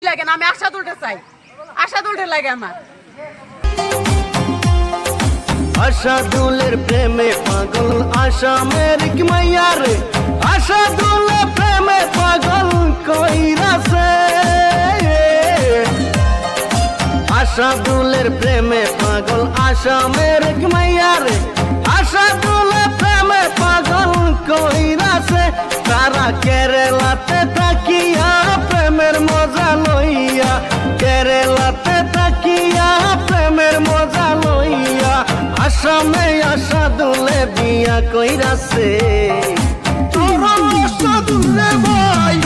লাগে না, আমি আশা তুলতে চাই, আশা তুলতে লাগে আমার। আশা দুলের প্রেমে পাগল আসামের কি মাইয়া রে, আশা দুলে প্রেমে পাগল কইরাছে, আশা দুলের প্রেমে পাগল আসামের কি মাইয়া রে, আশা দুলে প্রেমে পাগল কইরাছে। তারা কেরালাতে থাকিয়া প্রেমের মজা লইয়া, কেরালাতে থাকিয়া প্রেমের মজা লইয়া, আসামে আশা দুলে বিয়া কইরাছে। তোরা আশা দুলে ভাই